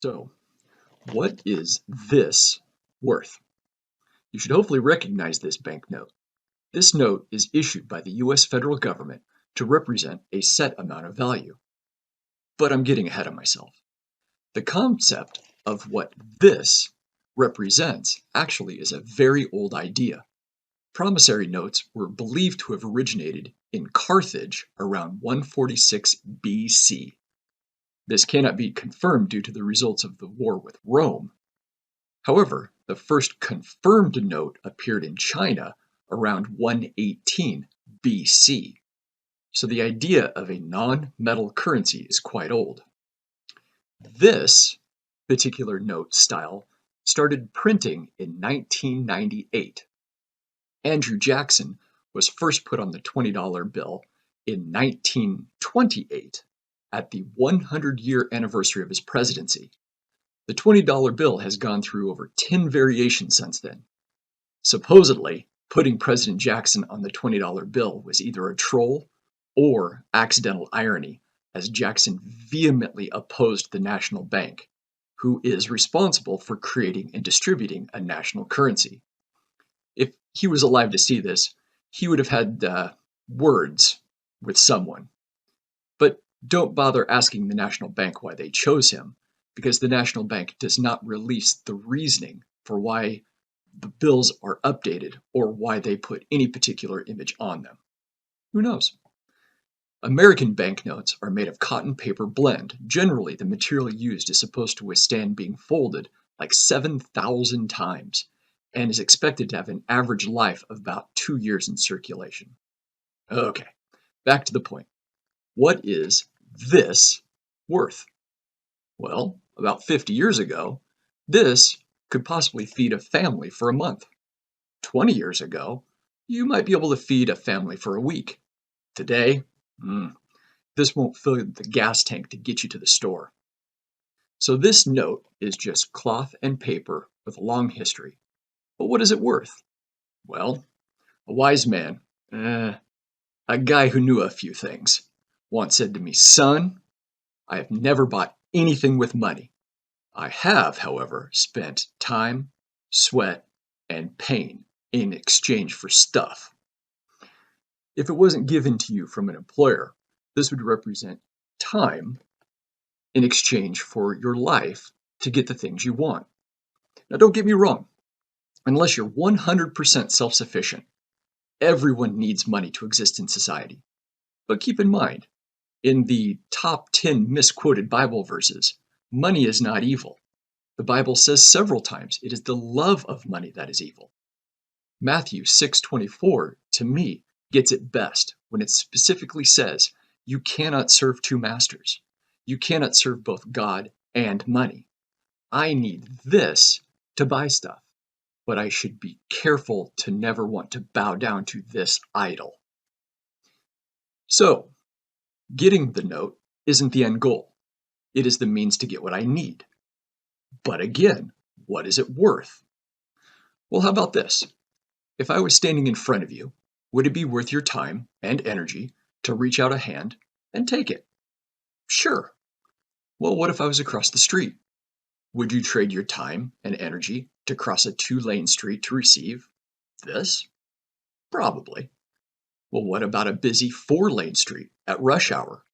So, what is this worth? You should hopefully recognize this banknote. This note is issued by the US federal government to represent a set amount of value. But I'm getting ahead of myself. The concept of what this represents actually is a very old idea. Promissory notes were believed to have originated in Carthage around 146 BC. This cannot be confirmed due to the results of the war with Rome. However, the first confirmed note appeared in China around 118 BC. So the idea of a non-metal currency is quite old. This particular note style started printing in 1998. Andrew Jackson was first put on the $20 bill in 1928 at the 100-year anniversary of his presidency. The $20 bill has gone through over 10 variations since then. Supposedly, putting President Jackson on the $20 bill was either a troll or accidental irony, as Jackson vehemently opposed the national bank, who is responsible for creating and distributing a national currency. If he was alive to see this, he would have had words with someone. But don't bother asking the national bank why they chose him, because the national bank does not release the reasoning for why the bills are updated or why they put any particular image on them. Who knows? American banknotes are made of cotton paper blend. Generally, the material used is supposed to withstand being folded like 7,000 times and is expected to have an average life of about 2 years in circulation. Okay, back to the point. What is this worth? Well, about 50 years ago, this could possibly feed a family for a month. 20 years ago, you might be able to feed a family for a week. Today, this won't fill the gas tank to get you to the store. So this note is just cloth and paper with a long history. But what is it worth? Well, a wise man, a guy who knew a few things, once said to me, "Son, I have never bought anything with money. I have, however, spent time, sweat, and pain in exchange for stuff." If it wasn't given to you from an employer, this would represent time in exchange for your life to get the things you want. Now, don't get me wrong. Unless you're 100% self-sufficient, everyone needs money to exist in society. But keep in mind, in the top 10 misquoted Bible verses, money is not evil. The Bible says several times it is the love of money that is evil. Matthew 6:24, to me, gets it best when it specifically says, you cannot serve two masters. You cannot serve both God and money. I need this to buy stuff, but I should be careful to never want to bow down to this idol. So, getting the note isn't the end goal. It is the means to get what I need. But again, what is it worth? Well, how about this? If I was standing in front of you, would it be worth your time and energy to reach out a hand and take it? Sure. Well, what if I was across the street? Would you trade your time and energy to cross a 2-lane street to receive this? Probably. Well, what about a busy 4-lane street at rush hour?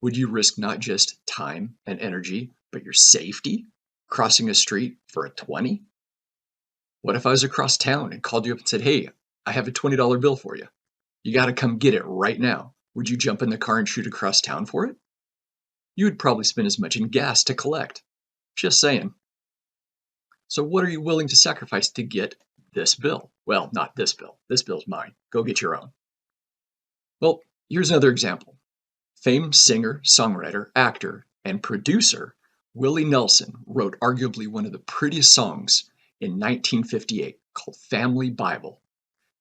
Would you risk not just time and energy, but your safety crossing a street for a 20? What if I was across town and called you up and said, "Hey, I have a $20 bill for you. You got to come get it right now." Would you jump in the car and shoot across town for it? You would probably spend as much in gas to collect. Just saying. So what are you willing to sacrifice to get this bill? Well, not this bill. This bill's mine. Go get your own. Well, here's another example. Famed singer, songwriter, actor, and producer Willie Nelson wrote arguably one of the prettiest songs in 1958 called Family Bible.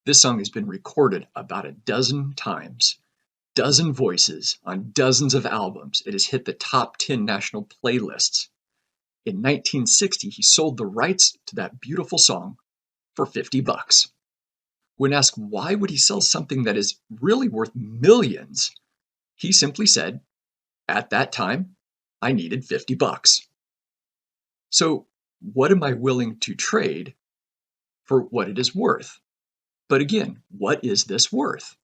This song has been recorded about a dozen times, dozen voices on dozens of albums. It has hit the top 10 national playlists. In 1960, he sold the rights to that beautiful song for $50. When asked why would he sell something that is really worth millions, he simply said, "At that time, I needed $50." So, what am I willing to trade for what it is worth? But again, what is this worth?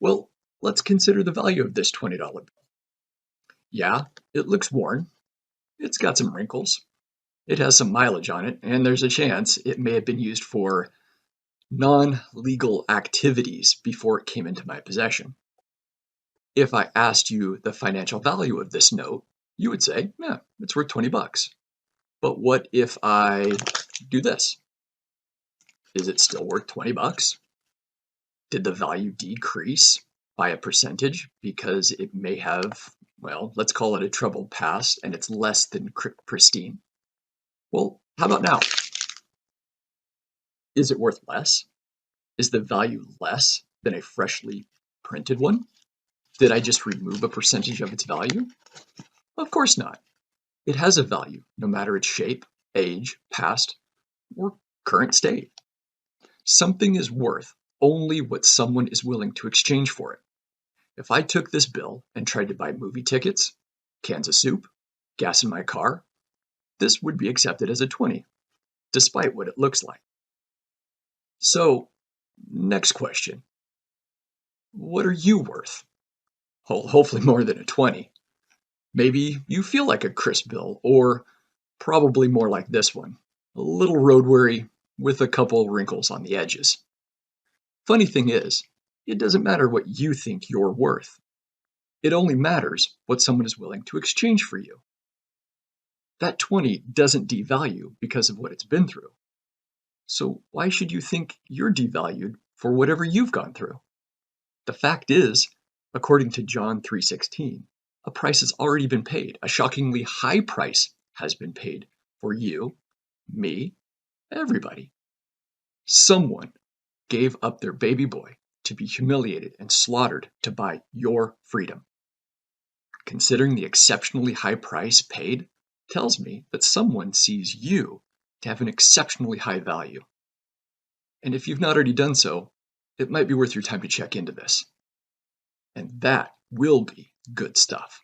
Well, let's consider the value of this $20 bill. Yeah, it looks worn. It's got some wrinkles. It has some mileage on it, and there's a chance it may have been used for non-legal activities before it came into my possession. If I asked you the financial value of this note, you would say, yeah, it's worth 20 bucks. But what if I do this? Is it still worth 20 bucks? Did the value decrease by a percentage because it may have, well, let's call it a troubled past and it's less than pristine? Well, how about now? Is it worth less? Is the value less than a freshly printed one? Did I just remove a percentage of its value? Of course not. It has a value, no matter its shape, age, past, or current state. Something is worth only what someone is willing to exchange for it. If I took this bill and tried to buy movie tickets, cans of soup, gas in my car, this would be accepted as a 20, despite what it looks like. So, next question. What are you worth? Well, hopefully more than a 20. Maybe you feel like a crisp bill, or probably more like this one, a little road weary with a couple wrinkles on the edges. Funny thing is, it doesn't matter what you think you're worth. It only matters what someone is willing to exchange for you. That 20 doesn't devalue because of what it's been through. So why should you think you're devalued for whatever you've gone through? The fact is, according to John 3:16, a price has already been paid. A shockingly high price has been paid for you, me, everybody. Someone gave up their baby boy to be humiliated and slaughtered to buy your freedom. Considering the exceptionally high price paid tells me that someone sees you to have an exceptionally high value. And if you've not already done so, it might be worth your time to check into this. And that will be good stuff.